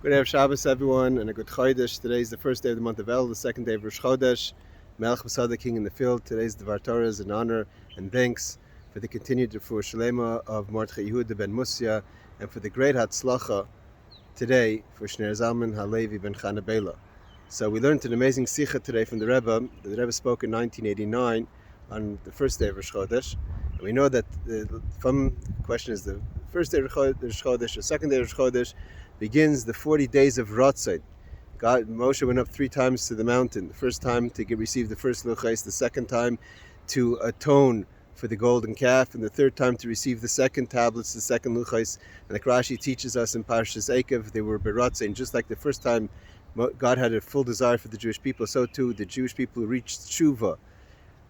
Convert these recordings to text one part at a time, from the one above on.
Good Erev Shabbos, everyone, and a good Chodesh. Today is the first day of the month of Elul, the second day of Rosh Chodesh. Melech Masada, the King in the field. Today is the Vort is an honor and thanks for the continued refuah shlema of Mordechai Yehuda ben Musya, and for the great Hatzlacha today for Shner Zalman Halevi ben Chana Bela. So we learned an amazing Sikha today from the Rebbe. The Rebbe spoke in 1989 on the first day of Rosh Chodesh. And we know that the question is the first day of Rosh Chodesh, the second day of Rosh Chodesh, begins the 40 days of Ratzon. Moshe went up 3 times to the mountain. The first time to receive the first luchais, the second time to atone for the golden calf, and the third time to receive the second tablets, the second luchais. And like Rashi teaches us in Parshas Esav, they were beratzon. Just like the first time God had a full desire for the Jewish people, so too the Jewish people reached tshuva,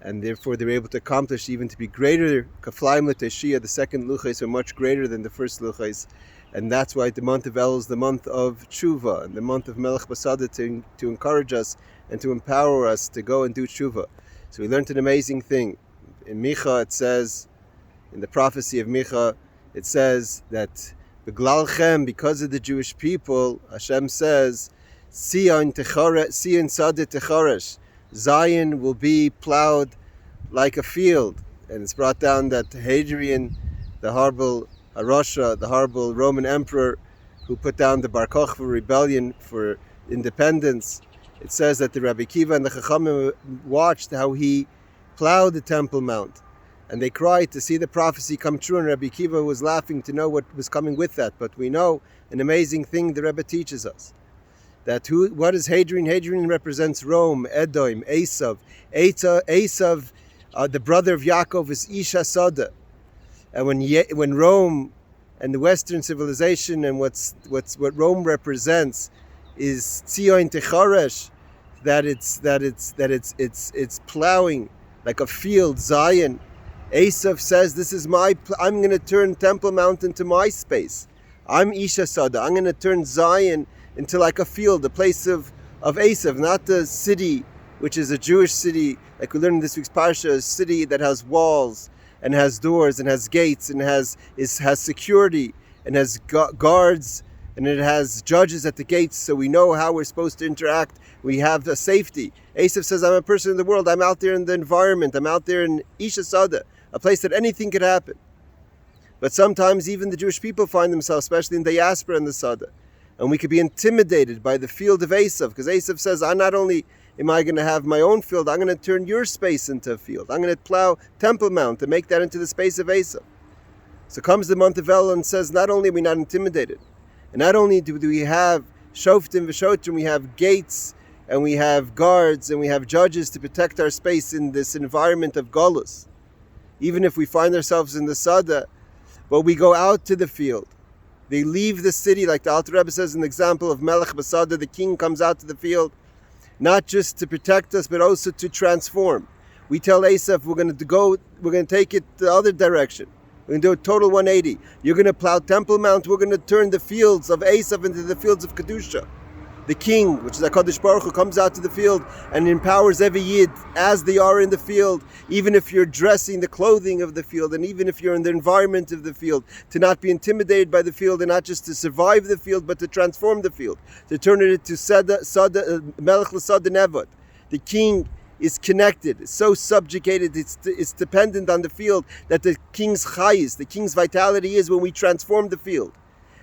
and therefore they were able to accomplish even to be greater. Kaflaim l'teshiyah, the second luchais are much greater than the first luchais. And that's why the month of Elul is the month of tshuva, and the month of Melech Basada to encourage us and to empower us to go and do tshuva. So we learned an amazing thing. In Micha it says, in the prophecy of Micha, it says that Beglalchem, because of the Jewish people, Hashem says, Zion Sada Techaresh, Zion will be plowed like a field. And it's brought down that Hadrian, the horrible Rosh, the horrible Roman emperor who put down the Bar Kokhba rebellion for independence, it says that the Rabbi Kiva and the Chachamim watched how he plowed the Temple Mount, and they cried to see the prophecy come true, and Rabbi Kiva was laughing to know what was coming with that. But we know an amazing thing the Rebbe teaches us, that what is Hadrian? Hadrian represents Rome, Edom, Esav. Esav, the brother of Yaakov, is Isha Sada. And when Rome and the Western civilization and what Rome represents is Tzion Techaresh, that it's plowing like a field, Zion. Esav says, I'm going to turn Temple Mount into my space. I'm Isha Sada. I'm going to turn Zion into like a field, a place of Esav, not the city, which is a Jewish city, like we learned in this week's parsha, a city that has walls and has doors and has gates and has security and has guards and it has judges at the gates, so we know how we're supposed to interact. We have the safety. Esav says, I'm a person in the world. I'm out there in the environment. I'm out there in Isha Sada, a place that anything could happen. But sometimes even the Jewish people find themselves, especially in the diaspora and the Sada, and we could be intimidated by the field of Esav, because Esav says, I not only am I going to have my own field, I'm going to turn your space into a field. I'm going to plow Temple Mount and make that into the space of Esav. So comes the month of Elul and says, not only are we not intimidated, and not only do we have Shoftim v'Shotrim, we have gates, and we have guards, and we have judges to protect our space in this environment of Golus, even if we find ourselves in the Sada, but we go out to the field. They leave the city, like the Alter Rebbe says in the example of Melech Basada, the king comes out to the field, not just to protect us, but also to transform. We tell Esav, we're going to take it the other direction. We're going to do a total 180. You're going to plow Temple Mount. We're going to turn the fields of Esav into the fields of Kedusha. The king, which is HaKadosh Baruch Hu, comes out to the field and empowers every Yid as they are in the field, even if you're dressing the clothing of the field, and even if you're in the environment of the field, to not be intimidated by the field, and not just to survive the field, but to transform the field, to turn it into Melech L'Sada Nevot. The king is connected, it's so subjugated, it's dependent on the field, that the king's chayis, the king's vitality is when we transform the field.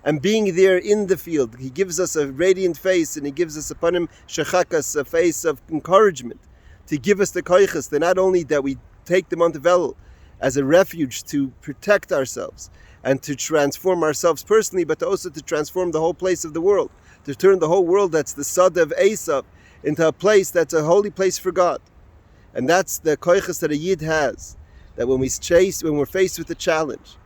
And being there in the field, he gives us a radiant face, and he gives us upon him shechakas, a face of encouragement, to give us the koiches, that not only that we take the month of Elul as a refuge to protect ourselves and to transform ourselves personally, but also to transform the whole place of the world, to turn the whole world that's the Sada of Esav into a place that's a holy place for God. And that's the koiches that a Yid has, that when we're faced with a challenge,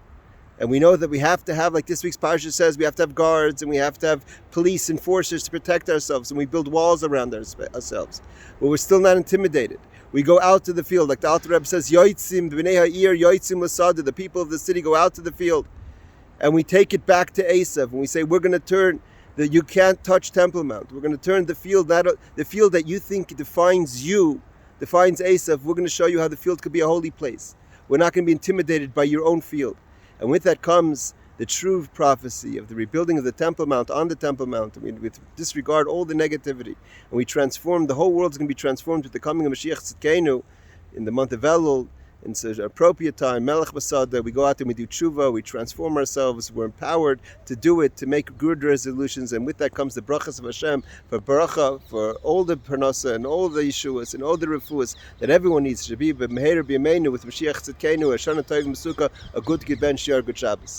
and we know that we have to have, like this week's parsha says, we have to have guards and we have to have police enforcers to protect ourselves, and we build walls around ourselves. But we're still not intimidated. We go out to the field, like the Alter Rebbe says, Yoitzim, B'nei Ha'ir, Yoitzim L'Sada, the people of the city go out to the field, and we take it back to Esav, and we say, we're going to turn, you can't touch Temple Mount. We're going to turn the field that you think defines Esav, we're going to show you how the field could be a holy place. We're not going to be intimidated by your own field. And with that comes the true prophecy of the rebuilding of the Temple Mount on the Temple Mount, and we disregard all the negativity, and we transform, the whole world is going to be transformed with the coming of Mashiach Tzidkenu in the month of Elul. It's an appropriate time, Melech Masada, we go out and we do tshuva, we transform ourselves, we're empowered to do it, to make good resolutions, and with that comes the brachas of Hashem, for baracha, for all the parnasa, and all the yeshuas, and all the refuas that everyone needs, Shabi, Meher B'Yameinu, with Mashiach Tzidkenu, Hashanah Tov Mesuka, a good Geben Shiar, good Shabbos.